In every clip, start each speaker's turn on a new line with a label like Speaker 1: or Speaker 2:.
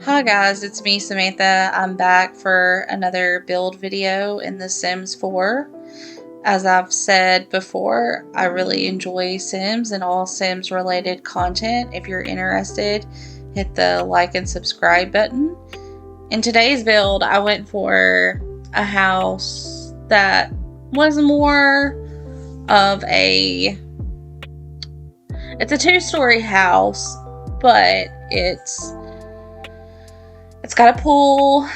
Speaker 1: Hi guys, it's me Samantha. I'm back for another build video in The Sims 4. As I've said before, I really enjoy Sims and all Sims related content. If you're interested, hit the like and subscribe button. In today's build, I went for a house that was more of it's a 2-story house, but it's got a pool,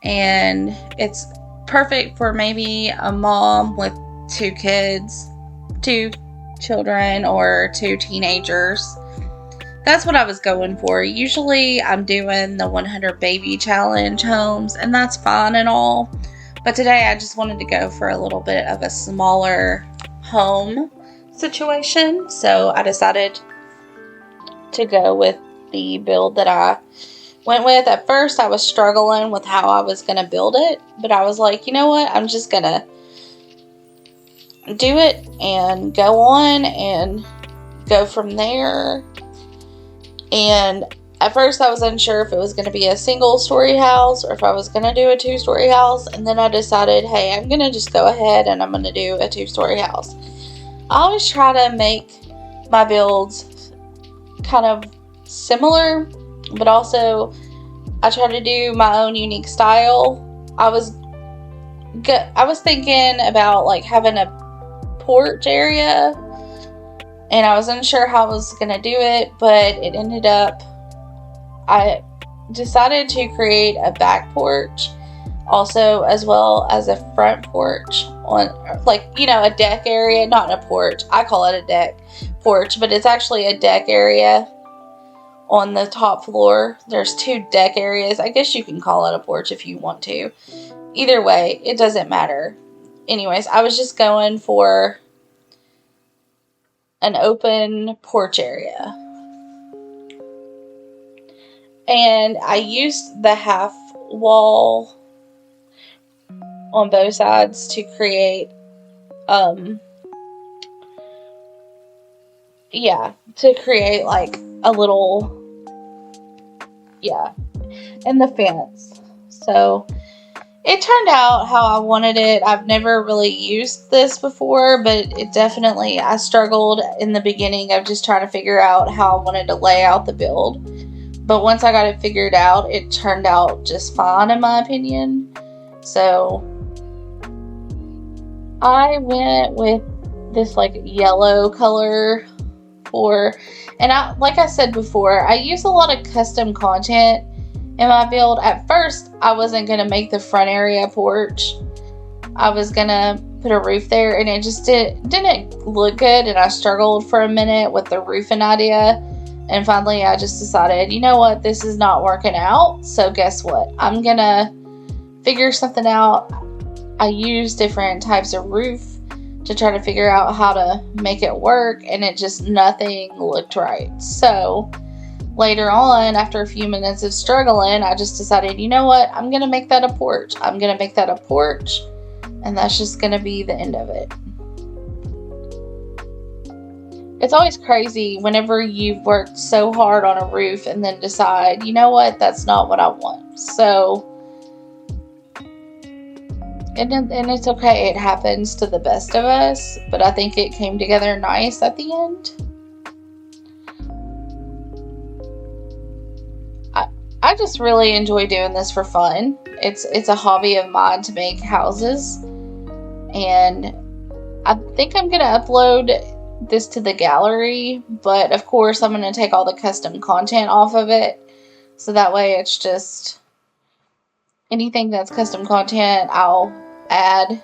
Speaker 1: and it's perfect for maybe a mom with 2 children, or 2 teenagers. That's what I was going for. Usually I'm doing the 100 baby challenge homes, and that's fine and all. But today I just wanted to go for a little bit of a smaller home situation. So I decided to go with the build that I went with. At first I was struggling with how I was going to build it, but I was like, you know what, I'm just going to do it and go on and go from there. And at first I was unsure if it was going to be a single story house or if I was going to do a 2-story house, and then I decided, hey, I'm going to just go ahead and I'm going to do a 2-story house. I always try to make my builds kind of similar, but also I try to do my own unique style. I was thinking about like having a porch area, and I was unsure how I was gonna do it, but it ended up, I decided to create a back porch also, as well as a front porch on, like, you know, a deck area, not a porch. I call it a deck porch, but it's actually a deck area on the top floor. There's 2 deck areas. I guess you can call it a porch if you want to. Either way, it doesn't matter. Anyways, I was just going for an open porch area. And I used the half wall on both sides to create like a little, and the fence. So it turned out how I wanted it. I've never really used this before, but it definitely, I struggled in the beginning of just trying to figure out how I wanted to lay out the build. But once I got it figured out, it turned out just fine in my opinion. So I went with this like yellow color and like I said before, I use a lot of custom content in my build. At first, I wasn't going to make the front area porch. I was going to put a roof there, and it just didn't look good, and I struggled for a minute with the roofing idea. And finally, I just decided, you know what, this is not working out. So guess what? I'm going to figure something out. I use different types of roof to try to figure out how to make it work, and nothing looked right. So later on, after a few minutes of struggling, I just decided, you know what, I'm going to make that a porch. I'm going to make that a porch, and that's just going to be the end of it. It's always crazy whenever you've worked so hard on a roof and then decide, you know what, that's not what I want. So, and it's okay, it happens to the best of us, but I think it came together nice at the end. I just really enjoy doing this for fun. It's a hobby of mine to make houses, and I think I'm going to upload this to the gallery, but of course I'm going to take all the custom content off of it, so that way it's just anything that's custom content, I'll add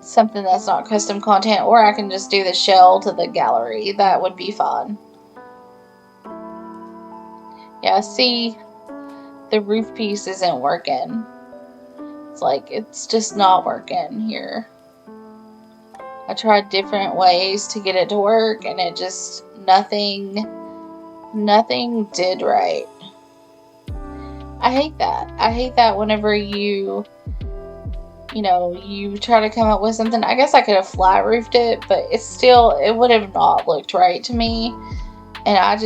Speaker 1: something that's not custom content, or I can just do the shell to the gallery. That would be fun. Yeah, see, the roof piece isn't working. It's just not working here. I tried different ways to get it to work, and it just, nothing did right. I hate that. I hate that whenever you try to come up with something. I guess I could have flat roofed it, but it would have not looked right to me. And I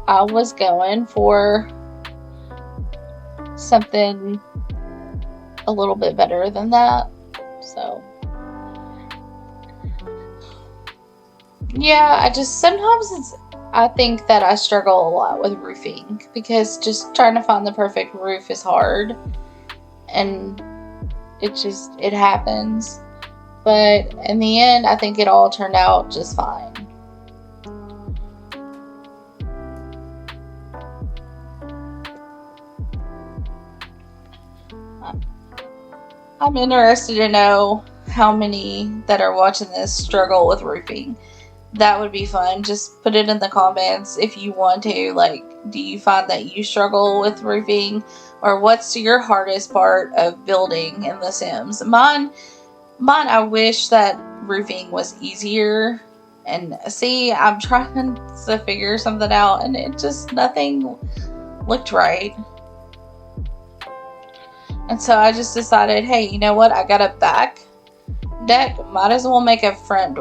Speaker 1: I was going for something a little bit better than that. So, yeah, I think that I struggle a lot with roofing because just trying to find the perfect roof is hard, and it happens. But in the end, I think it all turned out just fine. I'm interested to know how many that are watching this struggle with roofing. That would be fun. Just put it in the comments if you want to. Like, do you find that you struggle with roofing? Or what's your hardest part of building in The Sims? Mine, I wish that roofing was easier. And see, I'm trying to figure something out, and nothing looked right. And so I just decided, hey, you know what? I got a back deck. Might as well make a front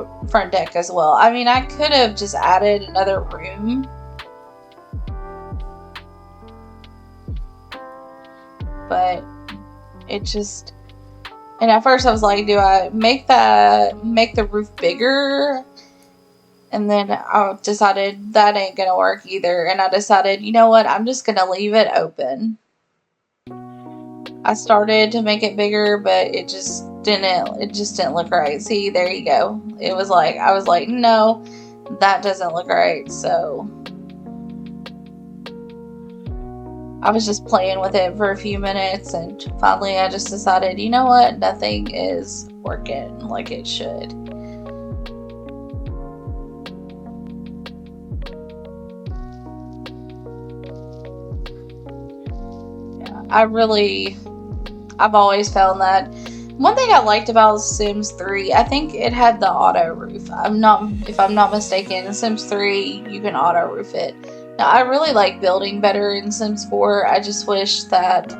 Speaker 1: deck as well. I mean, I could have just added another room. But it just... And at first I was like, do I make the roof bigger? And then I decided that ain't going to work either. And I decided, you know what? I'm just going to leave it open. I started to make it bigger, but it just didn't look right. See, there you go. I was like, no, that doesn't look right. So I was just playing with it for a few minutes, and finally I just decided, you know what? Nothing is working like it should. Yeah, I've always found that. One thing I liked about Sims 3, I think it had the auto roof. If I'm not mistaken, in Sims 3 you can auto roof it. Now, I really like building better in Sims 4. I just wish that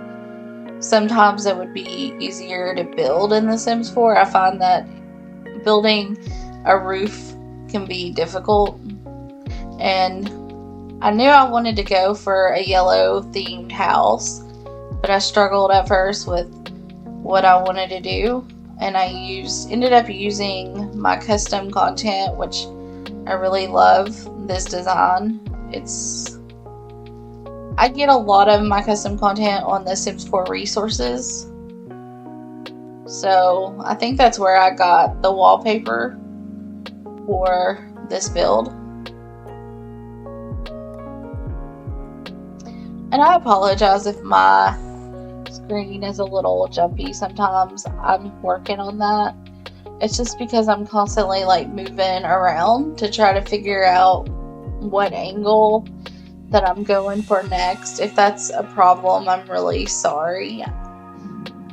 Speaker 1: sometimes it would be easier to build in The Sims 4. I find that building a roof can be difficult. And I knew I wanted to go for a yellow themed house, but I struggled at first with what I wanted to do, and I ended up using my custom content, which I really love this design. I get a lot of my custom content on the Sims 4 resources, so I think that's where I got the wallpaper for this build. And I apologize if my screen is a little jumpy sometimes. I'm working on that. It's just because I'm constantly like moving around to try to figure out what angle that I'm going for next. If that's a problem, I'm really sorry.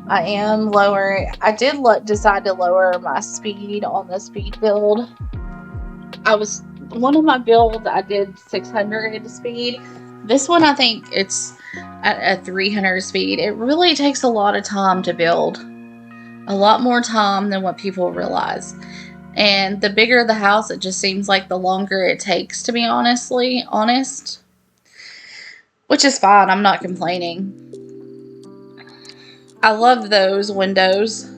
Speaker 1: I am lowering. I did decide to lower my speed on the speed build. One of my builds I did 600 speed. This one, I think it's at a 300 speed. It really takes a lot of time to build. A lot more time than what people realize. And the bigger the house, it just seems like the longer it takes, to be honest. Which is fine. I'm not complaining. I love those windows.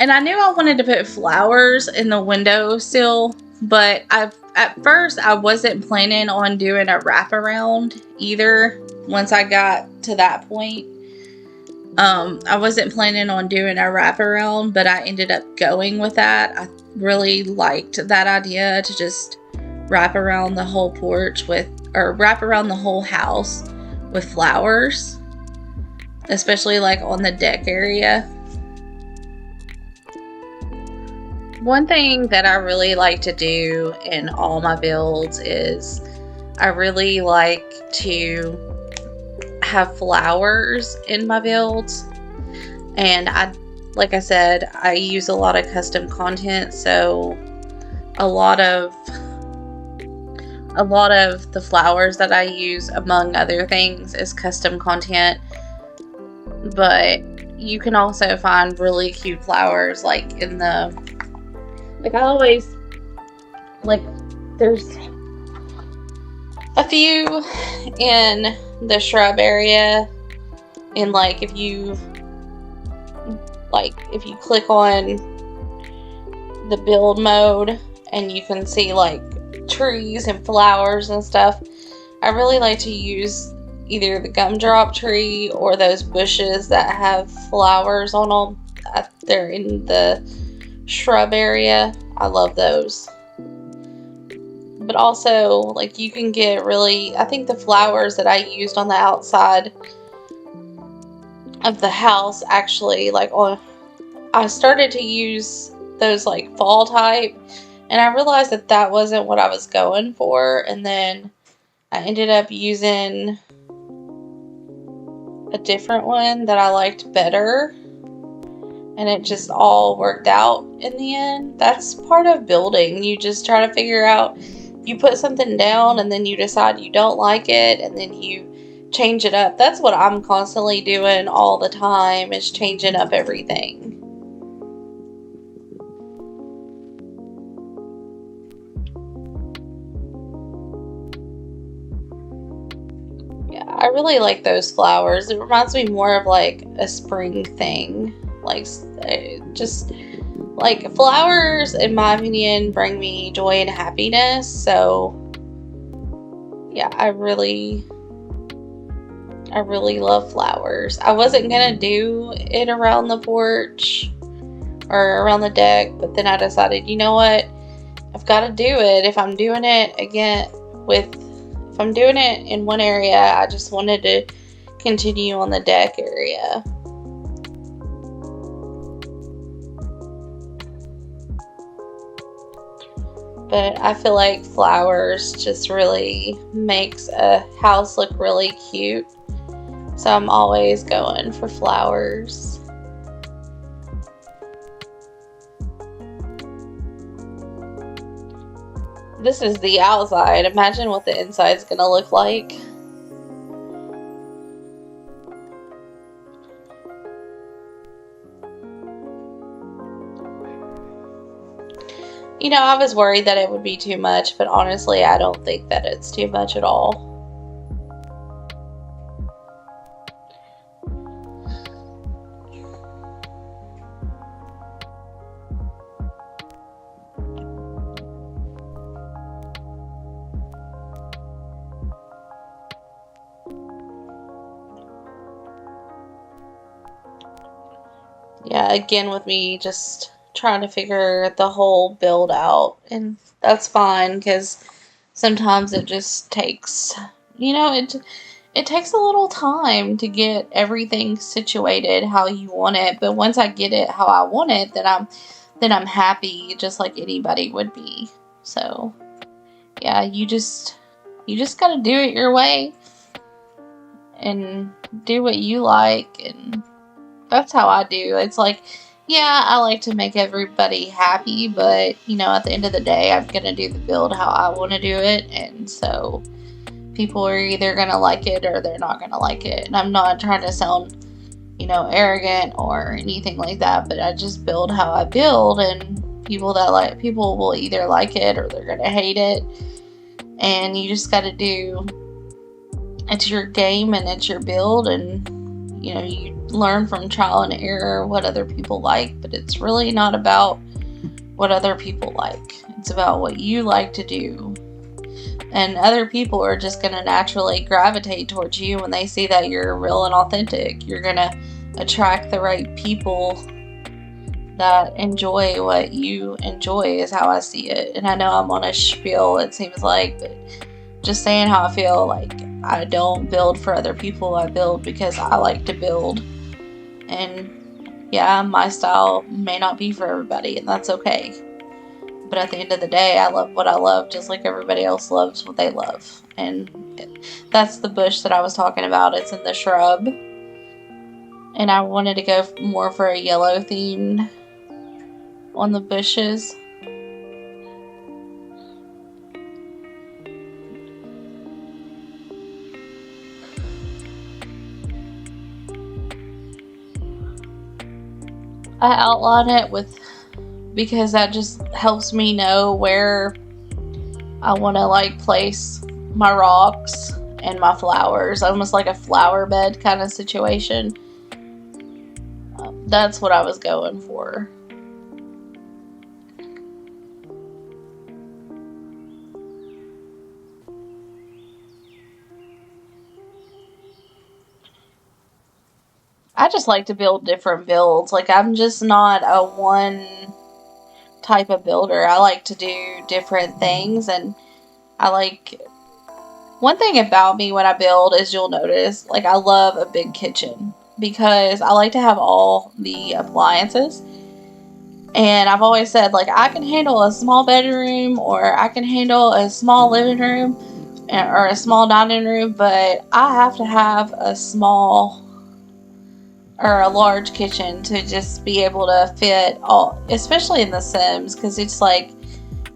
Speaker 1: And I knew I wanted to put flowers in the windowsill, but at first I wasn't planning on doing a wraparound either. Once I got to that point, I wasn't planning on doing a wraparound, but I ended up going with that. I really liked that idea to just wrap around the whole porch wrap around the whole house with flowers, especially like on the deck area. One thing that I really like to do in all my builds is I really like to have flowers in my builds. And like I said, I use a lot of custom content, so a lot of the flowers that I use, among other things, is custom content. But you can also find really cute flowers, like I always like, there's a few in the shrub area, and like if you click on the build mode and you can see like trees and flowers and stuff, I really like to use either the gumdrop tree or those bushes that have flowers on them. They're in the shrub area. I love those. But also, like, you can get I think the flowers that I used on the outside of the house, actually, like, I started to use those, like, fall type, and I realized that wasn't what I was going for, and then I ended up using a different one that I liked better, and it just all worked out in the end. That's part of building. You just try to figure out, you put something down and then you decide you don't like it and then you change it up. That's what I'm constantly doing all the time, is changing up everything. Yeah, I really like those flowers. It reminds me more of like a spring thing. Like, just like, flowers, in my opinion, bring me joy and happiness. So yeah, I really love flowers. I wasn't gonna do it around the porch or around the deck, but then I decided, you know what, I've got to do it. If I'm doing it in one area, I just wanted to continue on the deck area. But I feel like flowers just really makes a house look really cute. So I'm always going for flowers. This is the outside. Imagine what the inside's gonna look like. You know, I was worried that it would be too much, but honestly, I don't think that it's too much at all. Yeah, again, with me just trying to figure the whole build out, and that's fine, because sometimes it just takes, it takes a little time to get everything situated how you want it, but once I get it how I want it, then I'm happy, just like anybody would be. So yeah, you just gotta do it your way and do what you like, and that's how I do. It's like, yeah, I like to make everybody happy, but, at the end of the day, I'm going to do the build how I want to do it, and so people are either going to like it or they're not going to like it, and I'm not trying to sound, arrogant or anything like that, but I just build how I build, and people will either like it or they're going to hate it, and you just got to do, it's your game and it's your build, and, you learn from trial and error what other people like, but it's really not about what other people like. It's about what you like to do. And other people are just going to naturally gravitate towards you when they see that you're real and authentic. You're going to attract the right people that enjoy what you enjoy, is how I see it. And I know I'm on a spiel, it seems like, but just saying how I feel. Like, I don't build for other people. I build because I like to build. And yeah, my style may not be for everybody, and that's okay. But at the end of the day, I love what I love, just like everybody else loves what they love. And that's the bush that I was talking about. It's in the shrub. And I wanted to go more for a yellow theme on the bushes. I outline it because that just helps me know where I want to like place my rocks and my flowers, almost like a flower bed kind of situation. That's what I was going for. I just like to build different builds. Like, I'm just not a one type of builder. I like to do different things, and I like... One thing about me when I build is, you'll notice, like, I love a big kitchen because I like to have all the appliances. And I've always said, like, I can handle a small bedroom, or I can handle a small living room, or a small dining room, but I have to have a small or a large kitchen to just be able to fit all, especially in The Sims, because it's like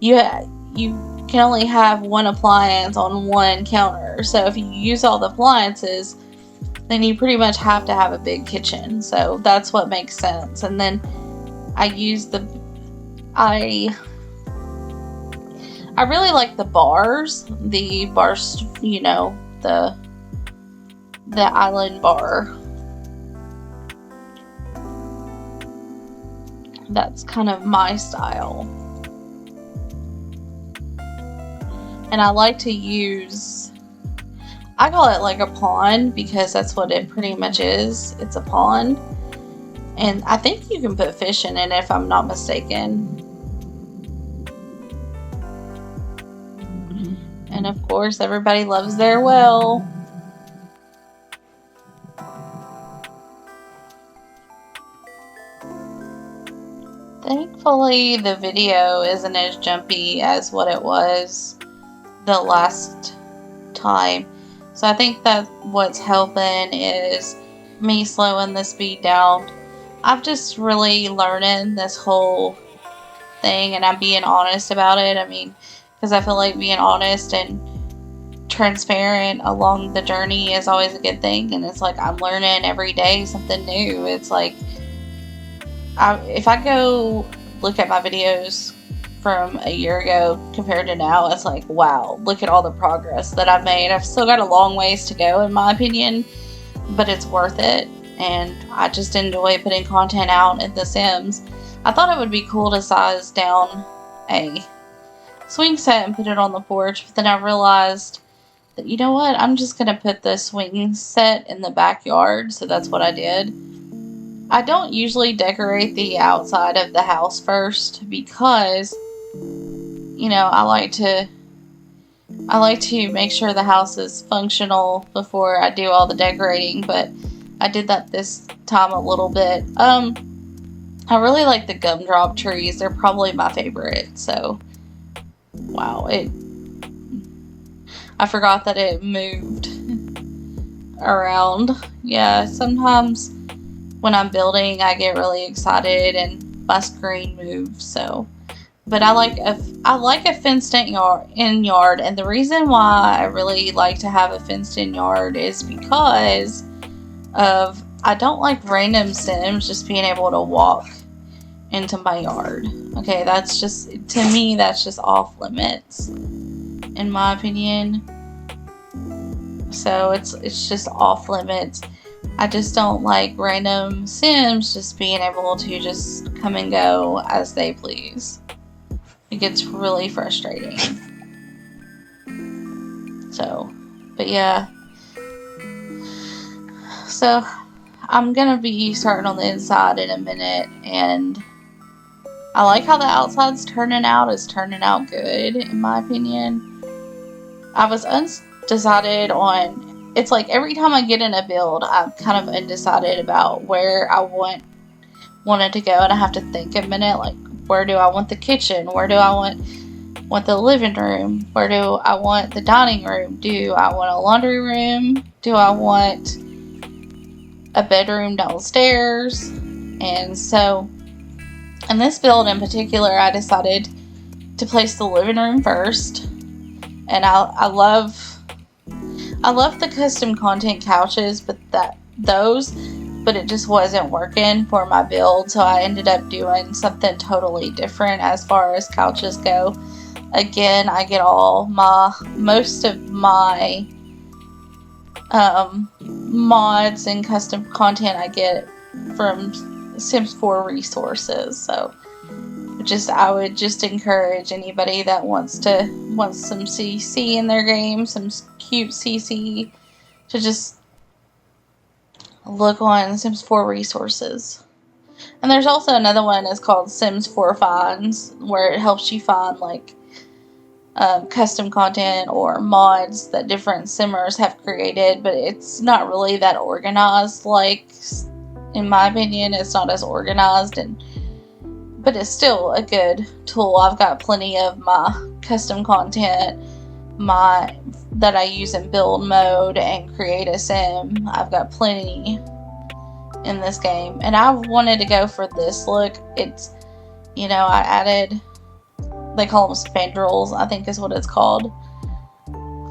Speaker 1: you can only have one appliance on one counter. So if you use all the appliances, then you pretty much have to have a big kitchen. So that's what makes sense. And then I really like the bars, you know, the island bar. That's kind of my style. And I like to use, I call it like a pond, because that's what it pretty much is. It's a pond. And I think you can put fish in it, if I'm not mistaken. And of course, everybody loves their well. Thankfully, the video isn't as jumpy as what it was the last time. So I think that what's helping is me slowing the speed down. I'm just really learning this whole thing, and I'm being honest about it. I mean, because I feel like being honest and transparent along the journey is always a good thing. And it's like, I'm learning every day something new. It's like, if I go look at my videos from a year ago compared to now, it's like, wow, look at all the progress that I've made. I've still got a long ways to go, in my opinion, but it's worth it. And I just enjoy putting content out in The Sims. I thought it would be cool to size down a swing set and put it on the porch, but then I realized that, you know what, I'm just going to put the swing set in the backyard. So that's what I did. I don't usually decorate the outside of the house first, because, you know, I like to make sure the house is functional before I do all the decorating, but I did that this time a little bit. I really like the gumdrop trees. They're probably my favorite. So, wow, I forgot that it moved around. Yeah, sometimes when I'm building, I get really excited and my screen moves. So, but I like a fenced-in yard, and the reason why I really like to have a fenced-in yard is because of, I don't like random Sims just being able to walk into my yard. Okay, that's just, to me, that's just off limits, in my opinion. So it's just off limits. I just don't like random Sims just being able to just come and go as they please. It gets really frustrating. So, but yeah. So, I'm gonna be starting on the inside in a minute, and I like how the outside's turning out. It's turning out good, in my opinion. I was undecided on, it's like every time I get in a build, I'm kind of undecided about where I want it to go, and I have to think a minute, like, where do I want the kitchen? Where do I want the living room? Where do I want the dining room? Do I want a laundry room? Do I want a bedroom downstairs? And so, in this build in particular, I decided to place the living room first. And I love the custom content couches, but it just wasn't working for my build, so I ended up doing something totally different as far as couches go. Again, I get most of my mods and custom content I get from Sims 4 resources. So I would just encourage anybody that wants some CC in their game, some cute CC, to just look on Sims 4 resources. And there's also another one that's called Sims 4 Finds, where it helps you find like custom content or mods that different simmers have created, but it's not really that organized. Like, in my opinion, it's not as organized, but it's still a good tool. I've got plenty of my custom content that I use in build mode and create a sim. I've got plenty in this game, and I wanted to go for this look. It's, I added, they call them spandrels, I think is what it's called.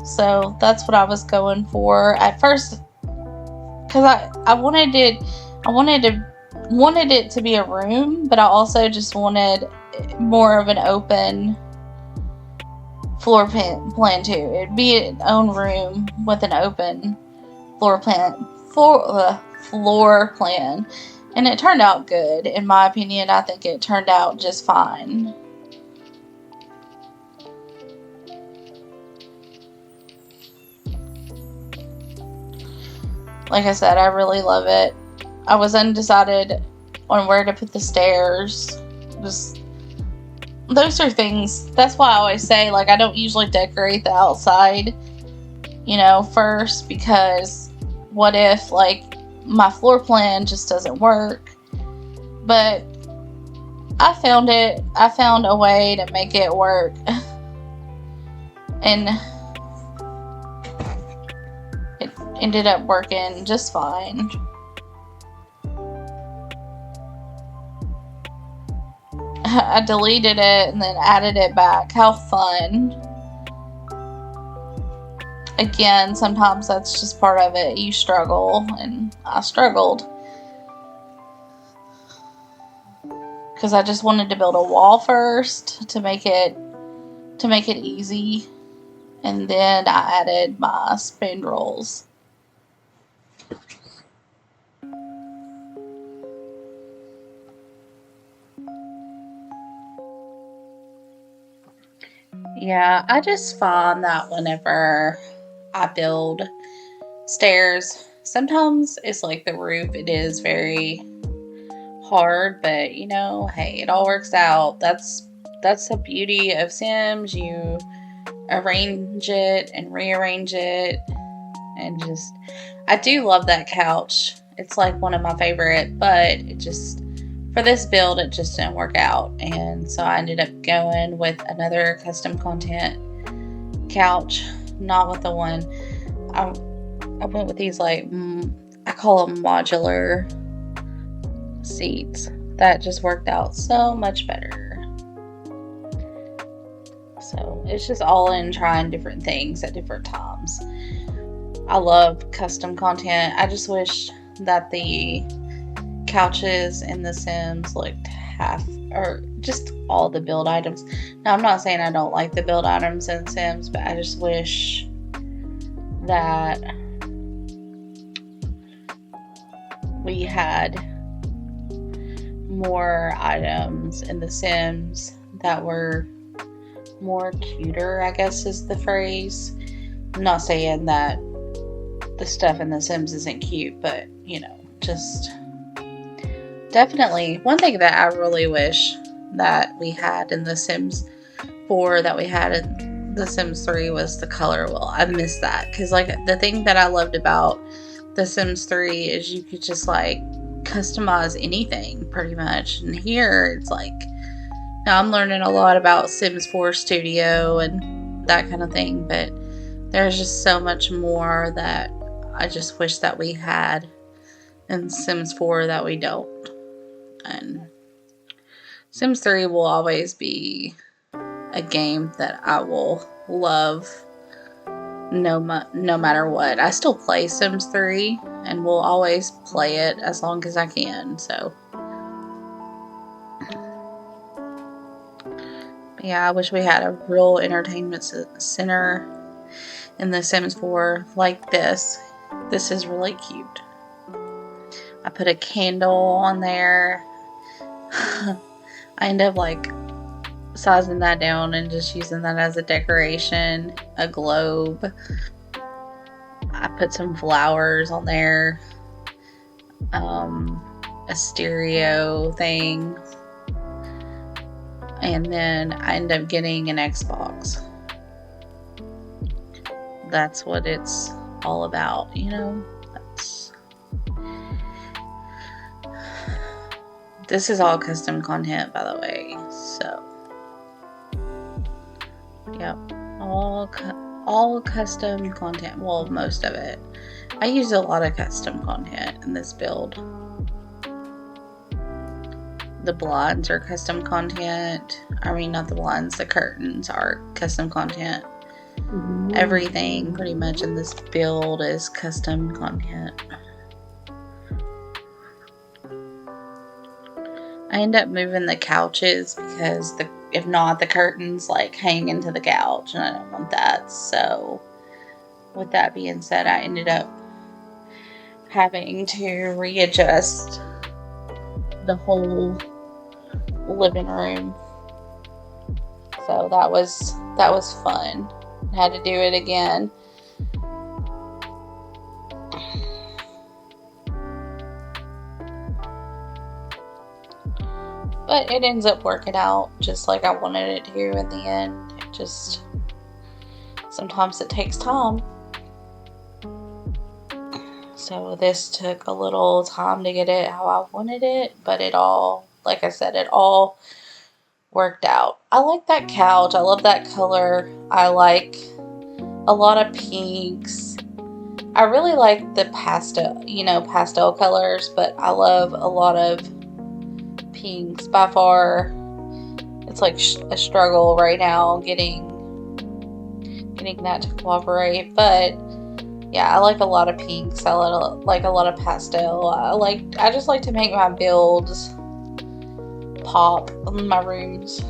Speaker 1: So that's what I was going for at first, because I wanted it to be a room, but I also just wanted more of an open floor plan too. It'd be its own room with an open floor plan, and it turned out good. In my opinion, I think it turned out just fine. Like I said, I really love it. I was undecided on where to put the stairs. Those are things, that's why I always say, like, I don't usually decorate the outside, first, because what if, like, my floor plan just doesn't work? But I found a way to make it work. And it ended up working just fine. I deleted it and then added it back. How fun. Again, sometimes that's just part of it. You struggle, and I struggled. Because I just wanted to build a wall first to make it easy. And then I added my spandrels. Yeah, I just find that whenever I build stairs, sometimes it's like the roof, it is very hard, but hey, it all works out. That's the beauty of Sims. You arrange it and rearrange it, and I do love that couch. It's like one of my favorite, but for this build, it just didn't work out. And so I ended up going with another custom content couch, not with the one. I went with these, like, I call them modular seats. That just worked out so much better. So it's just all in trying different things at different times. I love custom content. I just wish that the couches in The Sims looked or just all the build items. Now, I'm not saying I don't like the build items in Sims, but I just wish that we had more items in The Sims that were more cuter, I guess is the phrase. I'm not saying that the stuff in The Sims isn't cute, but just definitely one thing that I really wish that we had in The Sims 4 that we had in The Sims 3 was the color wheel. I miss that, because like the thing that I loved about The Sims 3 is you could just like customize anything pretty much, and here it's like, now I'm learning a lot about Sims 4 Studio and that kind of thing, but there's just so much more that I just wish that we had in Sims 4 that we don't. And Sims 3 will always be a game that I will love no matter what. I still play Sims 3 and will always play it as long as I can. So Yeah, I wish we had a real entertainment center in The Sims 4 like this. This is really cute. I put a candle on there. I end up like sizing that down and just using that as a decoration. A globe. I put some flowers on there. A stereo thing. And then I end up getting an Xbox. That's what it's all about, you know? This is all custom content, by the way. So, yep, all custom content. Well, most of it. I use a lot of custom content in this build. The blinds are custom content. I mean, not the blinds, the curtains are custom content. Mm-hmm. Everything pretty much in this build is custom content. I end up moving the couches because if not, the curtains like hang into the couch and I don't want that. So with that being said, I ended up having to readjust the whole living room. So that was fun. I had to do it again. But it ends up working out just like I wanted it to in the end. It just, sometimes it takes time. So this took a little time to get it how I wanted it, but it all, like I said, it all worked out. I like that couch. I love that color. I like a lot of pinks. I really like the pastel colors, but I love a lot of pinks. By far, it's like a struggle right now getting that to cooperate, but yeah, I like a lot of pinks. I like a lot of pastel. I just like to make my builds pop in my rooms.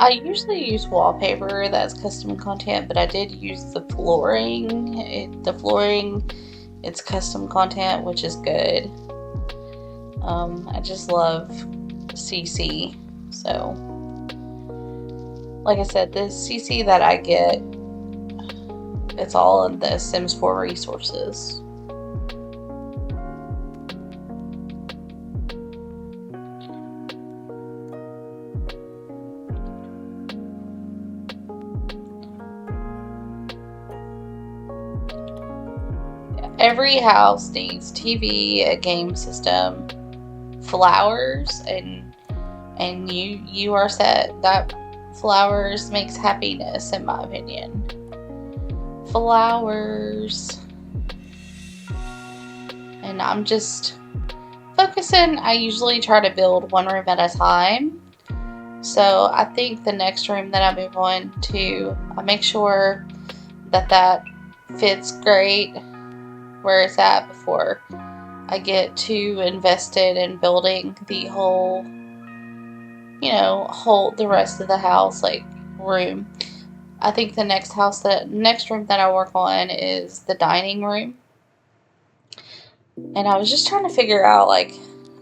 Speaker 1: I usually use wallpaper that's custom content, but I did use the flooring. It's custom content, which is good. I just love CC. So, like I said, the CC that I get, it's all in the Sims 4 resources. Every house needs TV, a game system, flowers, and you are set. That flowers makes happiness, in my opinion. Flowers. And I'm just focusing. I usually try to build one room at a time. So I think the next room that I move on to, I make sure that fits great where it's at before I get too invested in building the whole the rest of the house, like room. I think the next room that I work on is the dining room. And I was just trying to figure out,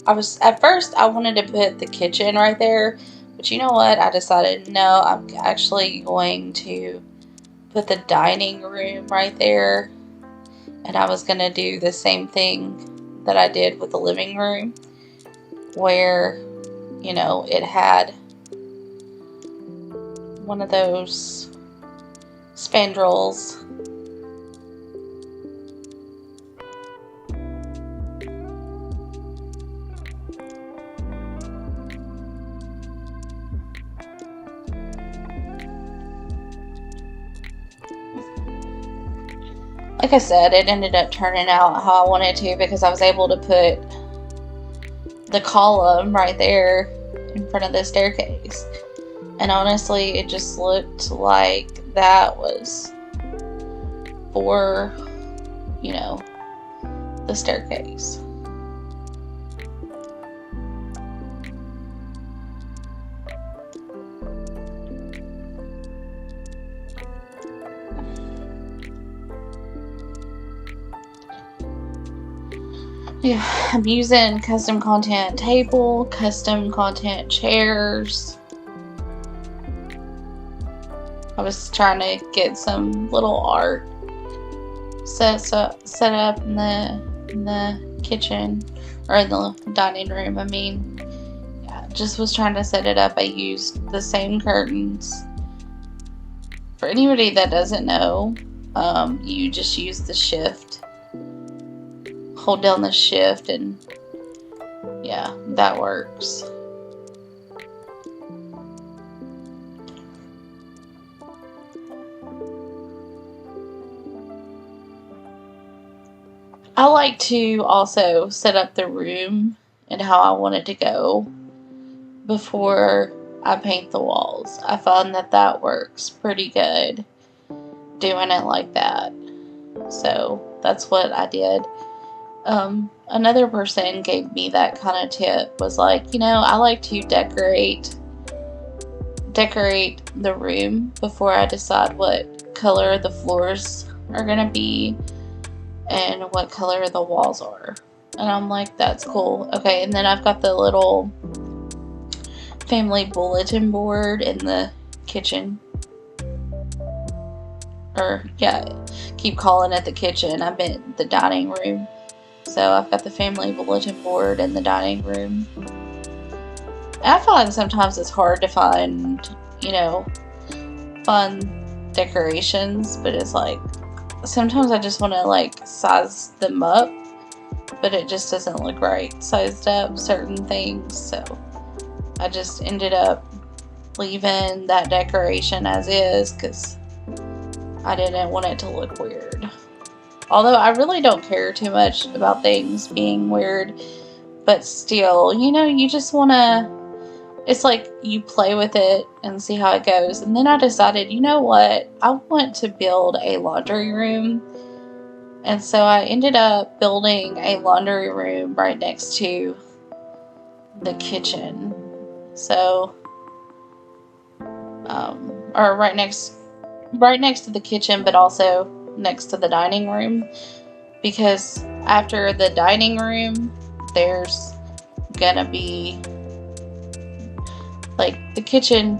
Speaker 1: at first I wanted to put the kitchen right there, but you know what? I decided, no, I'm actually going to put the dining room right there. And I was going to do the same thing that I did with the living room, where, it had one of those spandrels. Like I said, it ended up turning out how I wanted to because I was able to put the column right there in front of the staircase. And honestly, it just looked like that was for, the staircase. Yeah, I'm using custom content table, custom content chairs. I was trying to get some little art set up in the kitchen, or in the dining room. Just was trying to set it up. I used the same curtains. For anybody that doesn't know, you just use the shift. Hold down the shift, and yeah, that works. I like to also set up the room and how I want it to go before I paint the walls. I find that works pretty good doing it like that. So that's what I did. Another person gave me that kind of tip, was like, I like to decorate the room before I decide what color the floors are gonna be and what color the walls are. And I'm like, that's cool. Okay, and then I've got the little family bulletin board in the kitchen. Or, yeah, keep calling it the kitchen. I meant the dining room. So I've got the family bulletin board in the dining room. And I find sometimes it's hard to find, fun decorations, but it's like, sometimes I just want to size them up, but it just doesn't look right sized up, certain things. So I just ended up leaving that decoration as is because I didn't want it to look weird. Although I really don't care too much about things being weird, but still, you just want to, it's like you play with it and see how it goes. And then I decided, you know what? I want to build a laundry room. And so I ended up building a laundry room right next to the kitchen. So, or right next to the kitchen, but also next to the dining room. Because after the dining room, there's gonna be the kitchen,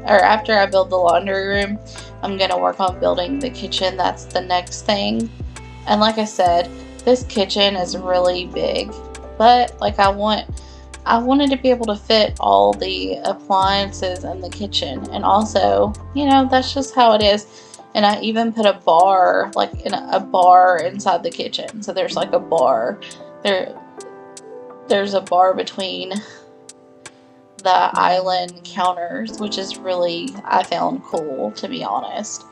Speaker 1: or after I build the laundry room, I'm gonna work on building the kitchen. That's the next thing. And like I said, this kitchen is really big, but I wanted to be able to fit all the appliances in the kitchen. And also, that's just how it is. And I even put a bar, a bar inside the kitchen. So there's a bar there's a bar between the island counters, which is really, I found cool, to be honest.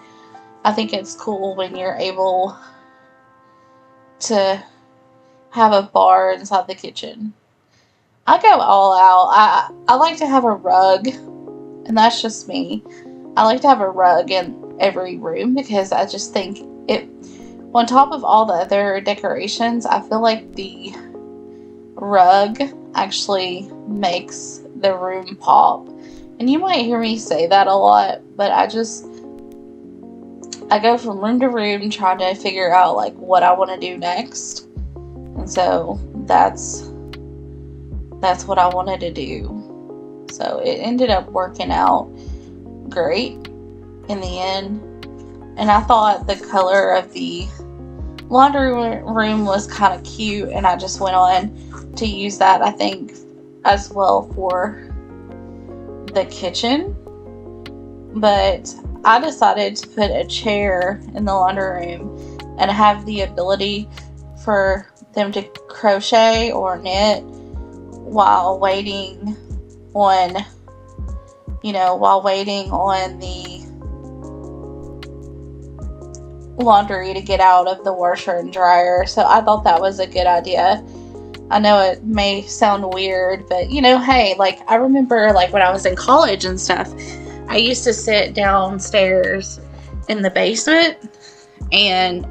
Speaker 1: I think it's cool when you're able to have a bar inside the kitchen. I go all out. I like to have a rug, and that's just me. I like to have a rug in every room because I just think it, on top of all the other decorations, I feel like the rug actually makes the room pop. And you might hear me say that a lot, but I go from room to room trying to figure out what I want to do next. And so that's what I wanted to do. So it ended up working out great in the end. And I thought the color of the laundry room was kind of cute, and I just went on to use that, I think, as well for the kitchen. But I decided to put a chair in the laundry room and have the ability for them to crochet or knit while waiting on the laundry to get out of the washer and dryer. So I thought that was a good idea. I know it may sound weird, but you know, hey, like I remember like when I was in college and stuff, I used to sit downstairs in the basement and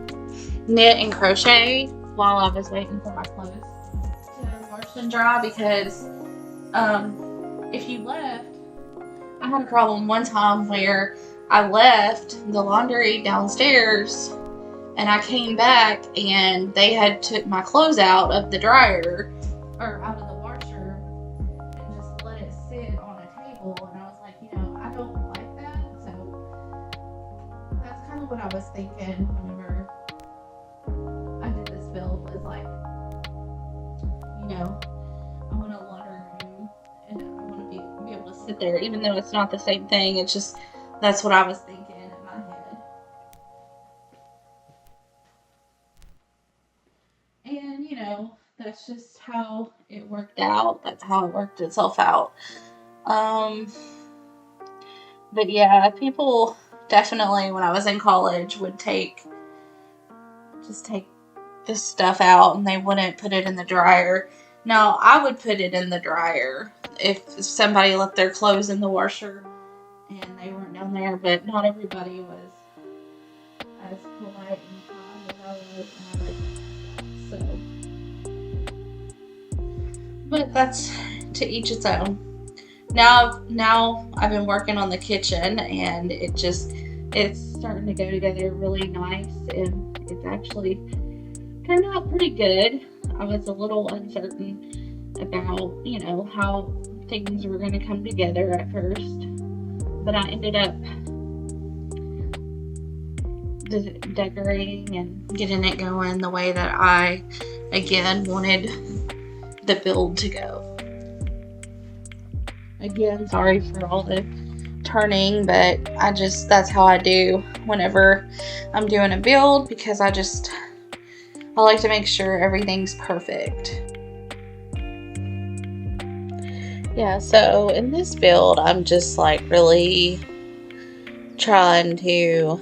Speaker 1: knit and crochet while I was waiting for my clothes to wash and dry because if you left, I had a problem one time where I left the laundry downstairs and I came back and they had took my clothes out of the dryer or out of the washer and just let it sit on a table, and I was like, you know, I don't like that. So that's kind of what I was thinking whenever I did this build, was like, you know, I want a laundry room and I want to be able to sit there, even though it's not the same thing. It's just, that's what I was thinking in my head. And, you know, that's just how it worked out. That's how it worked itself out. But yeah, people definitely, when I was in college, would take this stuff out and they wouldn't put it in the dryer. Now, I would put it in the dryer if somebody left their clothes in the washer and they weren't down there, but not everybody was as polite and kind as I was, and I recognized that. So, but that's to each its own. Now I've been working on the kitchen, and it's starting to go together really nice, and it's actually turned out pretty good. I was a little uncertain about, you know, how things were going to come together at first, but I ended up decorating and getting it going the way that I, again, wanted the build to go. Again, sorry for all the turning, but that's how I do whenever I'm doing a build, because I like to make sure everything's perfect. Yeah, so in this build, I'm just like really trying to,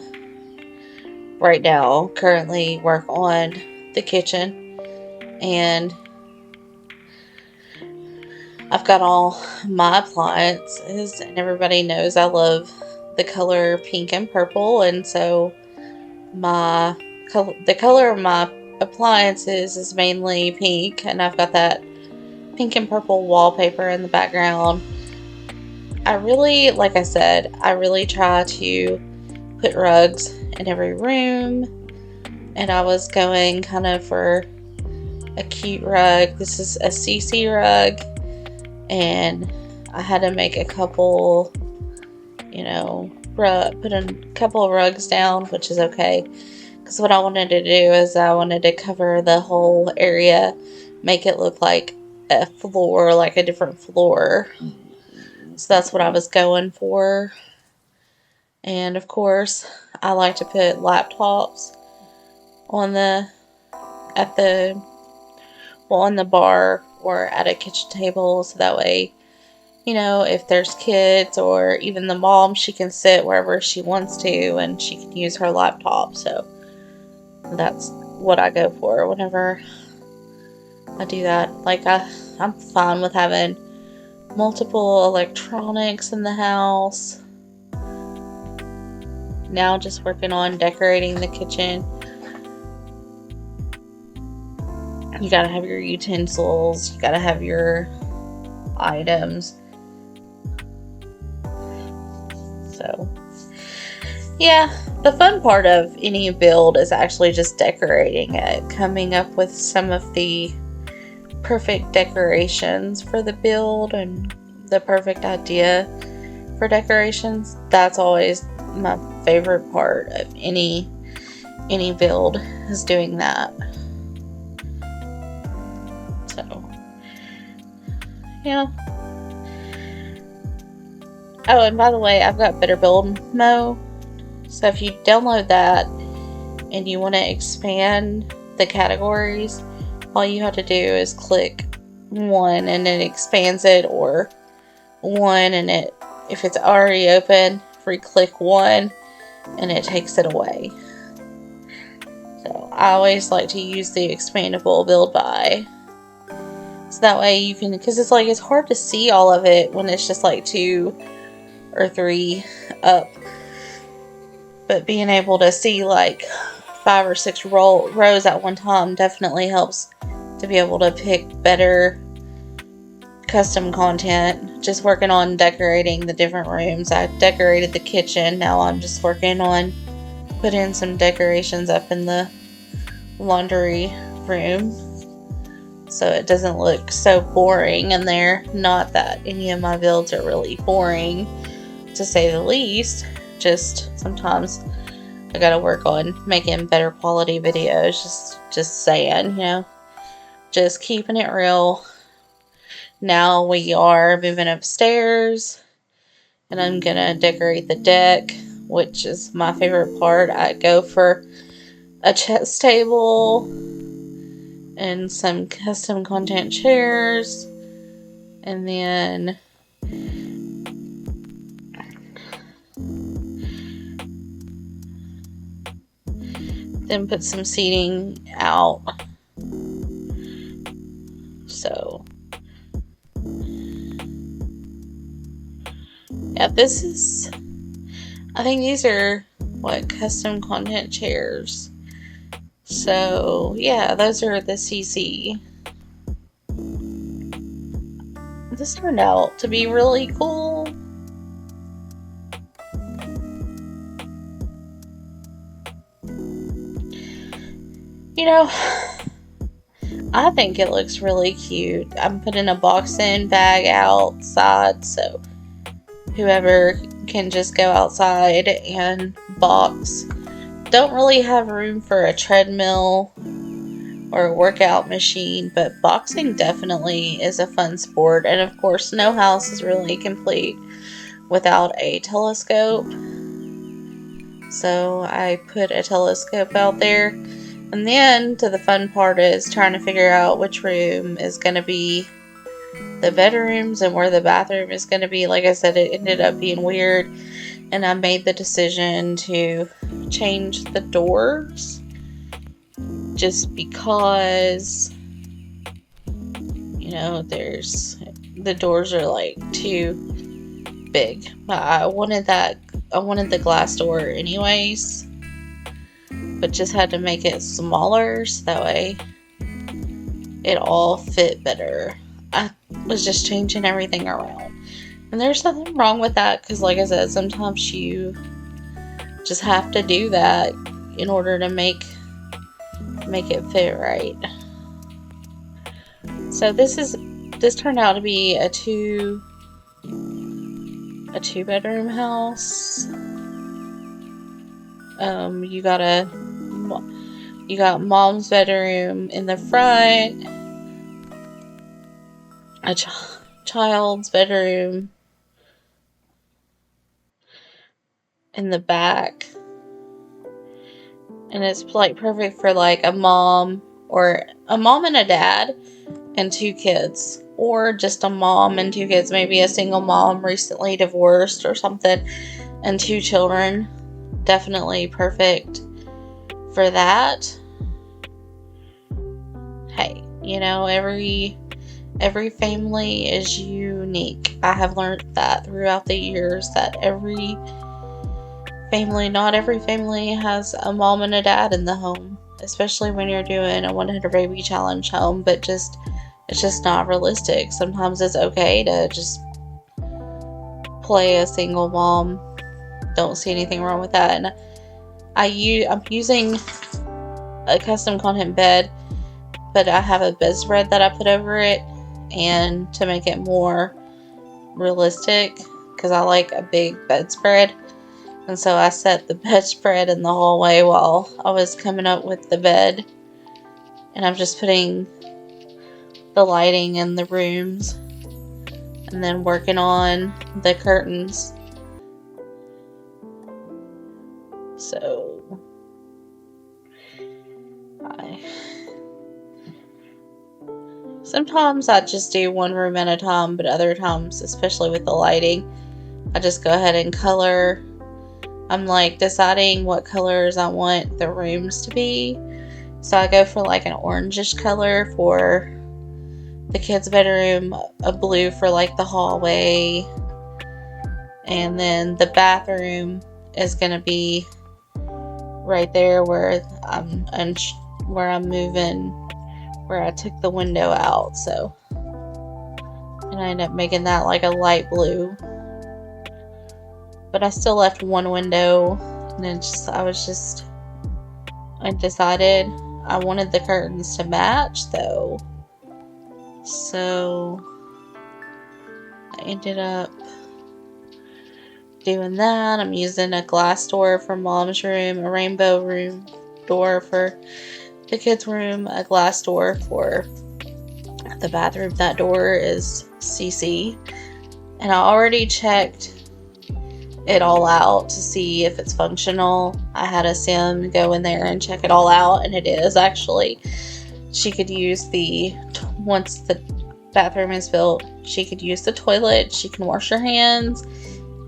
Speaker 1: right now, currently work on the kitchen, and I've got all my appliances, and everybody knows I love the color pink and purple, and so the color of my appliances is mainly pink, and I've got that pink and purple wallpaper in the background. Like I said, I really try to put rugs in every room, and I was going kind of for a cute rug. This is a CC rug, and I had to make a couple, you know, put a couple of rugs down, which is okay, because what I wanted to do is I wanted to cover the whole area, make it look like a floor, like a different floor. So that's what I was going for. And of course, I like to put laptops on the bar or at a kitchen table, so that way, you know, if there's kids or even the mom, she can sit wherever she wants to and she can use her laptop. So that's what I go for whenever I do that. Like, I'm fine with having multiple electronics in the house. Now just working on decorating the kitchen. You gotta have your utensils, you gotta have your items. So, yeah, the fun part of any build is actually just decorating it, coming up with some of the perfect decorations for the build and the perfect idea for decorations. That's always my favorite part of any build, is doing that. So, yeah. Oh, and by the way, I've got Better Build Mo. So if you download that and you want to expand the categories, all you have to do is click one and it expands it, or one and if it's already open, click one and it takes it away. So I always like to use the expandable build by. So that way you can, because it's like, it's hard to see all of it when it's just like 2 or 3 up. But being able to see like 5 or 6 rows at one time definitely helps to be able to pick better custom content. Just working on decorating the different rooms. I decorated the kitchen. Now I'm just working on putting some decorations up in the laundry room so it doesn't look so boring in there. Not that any of my builds are really boring, to say the least. Just sometimes I gotta work on making better quality videos. Just saying, just keeping it real. Now we are moving upstairs, and I'm gonna decorate the deck, which is my favorite part. I go for a chess table and some custom content chairs, and then put some seating out. So yeah, I think these are custom content chairs. So yeah, those are the CC. This turned out to be really cool. I think it looks really cute. I'm putting a box-in bag outside, so whoever can just go outside and box. Don't really have room for a treadmill or a workout machine, but boxing definitely is a fun sport. And of course, no house is really complete without a telescope. So I put a telescope out there. And then the fun part is trying to figure out which room is going to be the bedrooms and where the bathroom is going to be. Like I said, it ended up being weird, and I made the decision to change the doors just because, the doors are like too big. I wanted the glass door anyways, but just had to make it smaller so that way it all fit better. I was just changing everything around, and there's nothing wrong with that, because like I said, sometimes you just have to do that in order to make it fit right. So this turned out to be a two bedroom house. You got mom's bedroom in the front, a child's bedroom in the back, and it's like perfect for like a mom and a dad and 2 kids, or just a mom and 2 kids, maybe a single mom recently divorced or something, and 2 children. Definitely perfect for that. Hey, every family is unique. I have learned that throughout the years, that not every family has a mom and a dad in the home, especially when you're doing a 100 baby challenge home, but it's just not realistic. Sometimes it's okay to just play a single mom. Don't see anything wrong with that. And I'm using a custom content bed, but I have a bedspread that I put over it, and to make it more realistic, because I like a big bedspread, and so I set the bedspread in the hallway while I was coming up with the bed, and I'm just putting the lighting in the rooms and then working on the curtains. So sometimes I just do one room at a time, but other times, especially with the lighting, I just go ahead and color. I'm like deciding what colors I want the rooms to be. So I go for like an orangish color for the kids' bedroom a blue for like the hallway, and then the bathroom is gonna be right there where I'm moving, where I took the window out. So, and I ended up making that like a light blue, but I still left one window, and then I decided I wanted the curtains to match though, so I ended up doing that. I'm using a glass door for Mom's room, a rainbow room door for the kids' room, a glass door for the bathroom. That door is CC, and I already checked it all out to see if it's functional. I had a sim go in there and check it all out, and it is actually. She could use once the bathroom is built, she could use the toilet, she can wash her hands,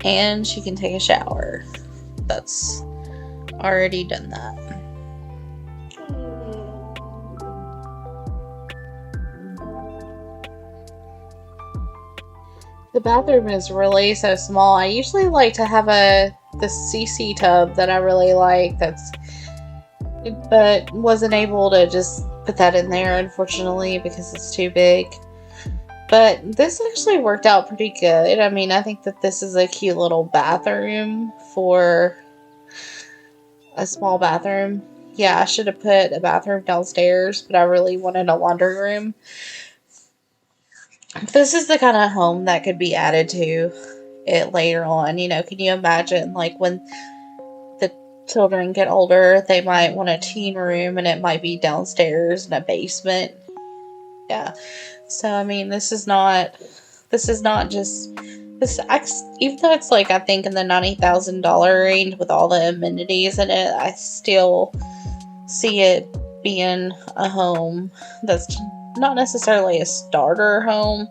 Speaker 1: and she can take a shower. That's already done that. The bathroom is really so small. I usually like to have the CC tub that I really like, but wasn't able to just put that in there, unfortunately, because it's too big. But this actually worked out pretty good. I mean, I think that this is a cute little bathroom for a small bathroom. Yeah, I should have put a bathroom downstairs, but I really wanted a laundry room. This is the kind of home that could be added to it later on. You know, can you imagine, like, when the children get older, they might want a teen room, and it might be downstairs in a basement. Yeah. So, I mean, this is not just this. Even though it's like, I think in the $90,000 range with all the amenities in it, I still see it being a home that's not necessarily a starter home,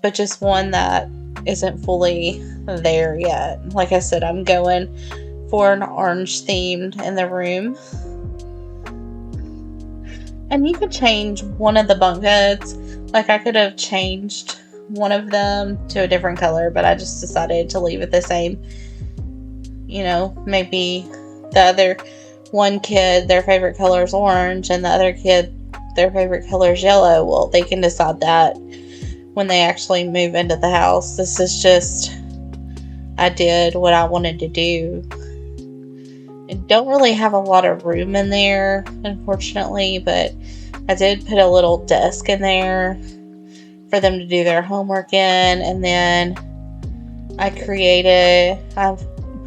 Speaker 1: but just one that isn't fully there yet. Like I said, I'm going for an orange themed in the room. And you could change one of the bunk beds. Like, I could have changed one of them to a different color, but I just decided to leave it the same. You know, maybe the other one kid, their favorite color is orange, and the other kid, their favorite color is yellow. Well, they can decide that when they actually move into the house. This is just, I did what I wanted to do. I don't really have a lot of room in there, unfortunately, but I did put a little desk in there for them to do their homework in, and then I've put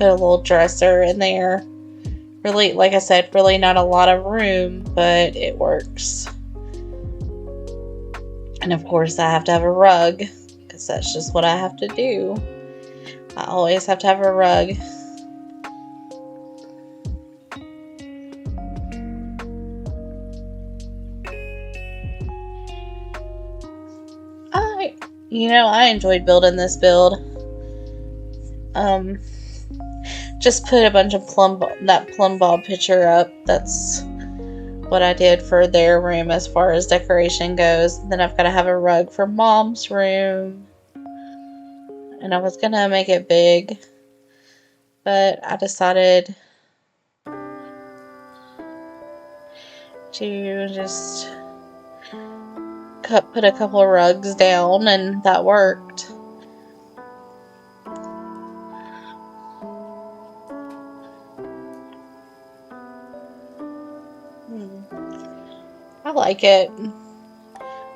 Speaker 1: a little dresser in there. Really, like I said, really not a lot of room, but it works. And of course, I have to have a rug, because that's just what I have to do. I always have to have a rug. I enjoyed building this build. Just put a bunch of that plum bob picture up. That's what I did for their room as far as decoration goes. Then I've got to have a rug for Mom's room. And I was going to make it big, but I decided to just put a couple of rugs down, and that worked. I like it.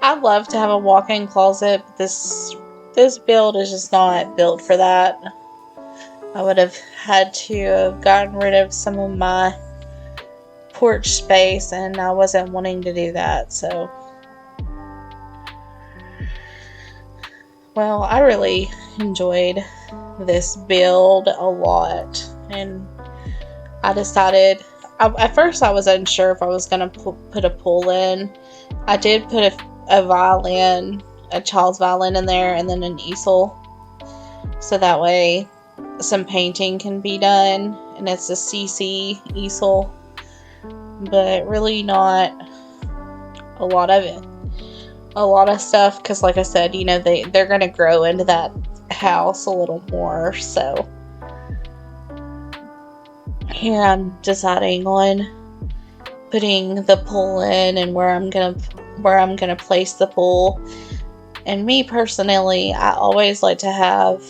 Speaker 1: I'd love to have a walk-in closet, but this build is just not built for that. I would have had to have gotten rid of some of my porch space, and I wasn't wanting to do that, so. Well, I really enjoyed this build a lot, and I decided, at first I was unsure if I was going to put a pool in. I did put a violin, a child's violin in there, and then an easel, so that way some painting can be done, and it's a CC easel, but really not a lot of it. a lot of stuff because, like I said, you know, they're going to grow into that house a little more. So here I'm deciding on putting the pool in and where I'm gonna place the pool. And me personally, I always like to have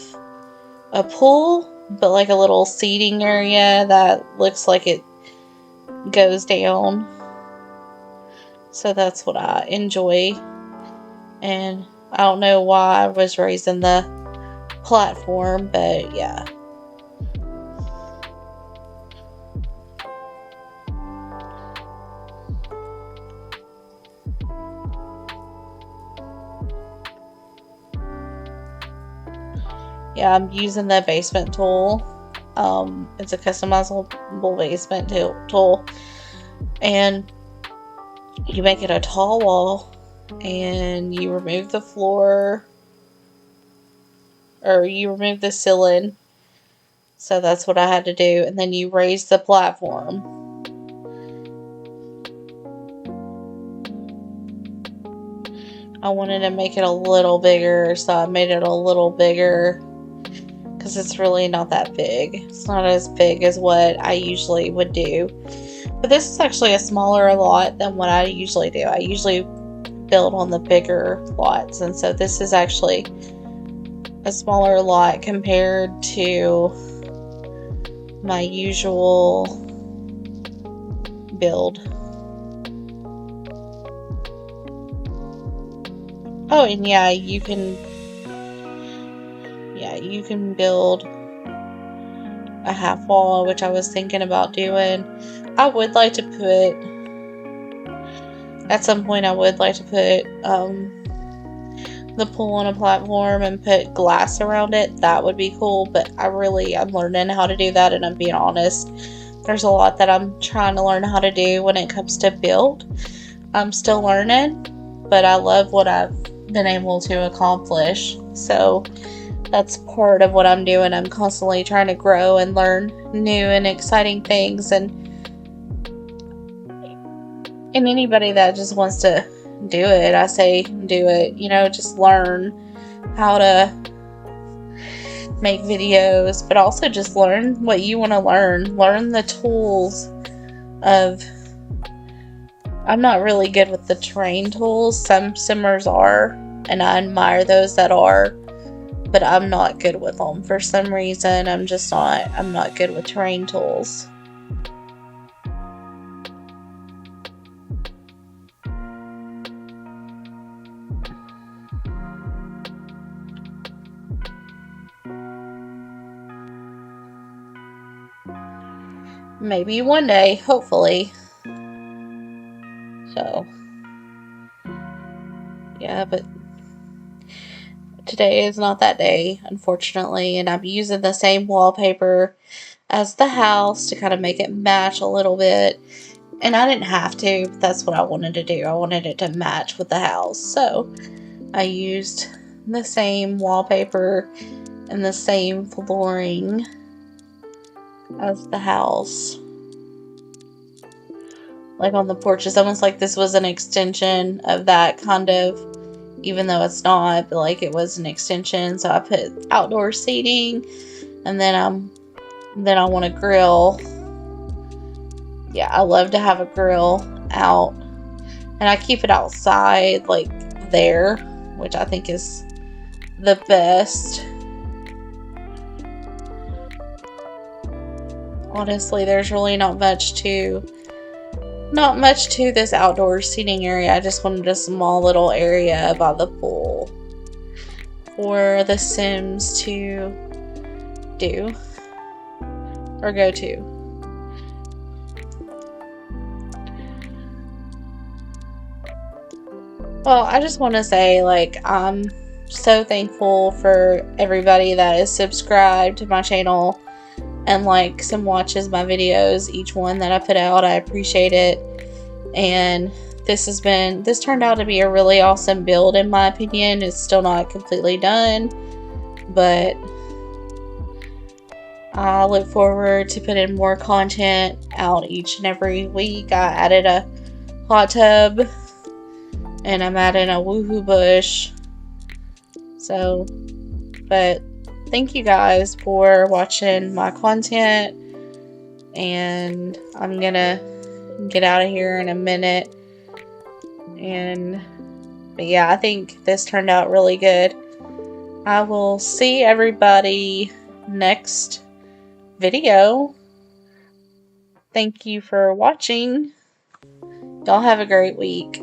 Speaker 1: a pool, but like a little seating area that looks like it goes down. So that's what I enjoy. And I don't know why I was raised in the platform, but yeah. Yeah, I'm using the basement tool. It's a customizable basement tool. And you make it a tall wall. And you remove the floor. Or you remove the ceiling. So that's what I had to do. And then you raise the platform. I wanted to make it a little bigger. So I made it a little bigger. Because it's really not that big. It's not as big as what I usually would do. But this is actually a smaller lot than what I usually do. I usually build on the bigger lots. And so this is actually a smaller lot compared to my usual build. Oh, and yeah, you can build a half wall, which I was thinking about doing. I would like to put, at some point I would like to put the pool on a platform and put glass around it. That would be cool, but I'm learning how to do that, and I'm being honest, there's a lot that I'm trying to learn how to do when it comes to build. I'm still learning, but I love what I've been able to accomplish. So that's part of what I'm doing. I'm constantly trying to grow and learn new and exciting things. And anybody that just wants to do it, I say do it. You know, just learn how to make videos, but also just learn what you want to learn. Learn the tools of... I'm not really good with the terrain tools. Some simmers are, and I admire those that are. But I'm not good with them. For some reason, I'm not good with terrain tools. Maybe one day, hopefully. So, yeah, but today is not that day, unfortunately, and I'm using the same wallpaper as the house to kind of make it match a little bit. And I didn't have to, but that's what I wanted to do. I wanted it to match with the house. So I used the same wallpaper and the same flooring as the house. Like on the porch, it's almost like this was an extension of that, kind of. Even though it's not, but like it was an extension. So I put outdoor seating, and then I want to grill. Yeah, I love to have a grill out, and I keep it outside, like there, which I think is the best. Honestly, there's really not much to this outdoor seating area. I just wanted a small little area by the pool for the Sims to do or go to. Well, I just want to say, like, I'm so thankful for everybody that is subscribed to my channel and likes and watches my videos, each one that I put out. I appreciate it. And this turned out to be a really awesome build, in my opinion. It's still not completely done, but I look forward to putting more content out each and every week. I added a hot tub and I'm adding a woohoo bush. So, but thank you guys for watching my content, and I'm gonna get out of here in a minute. But yeah, I think this turned out really good. I will see everybody next video. Thank you for watching. Y'all have a great week.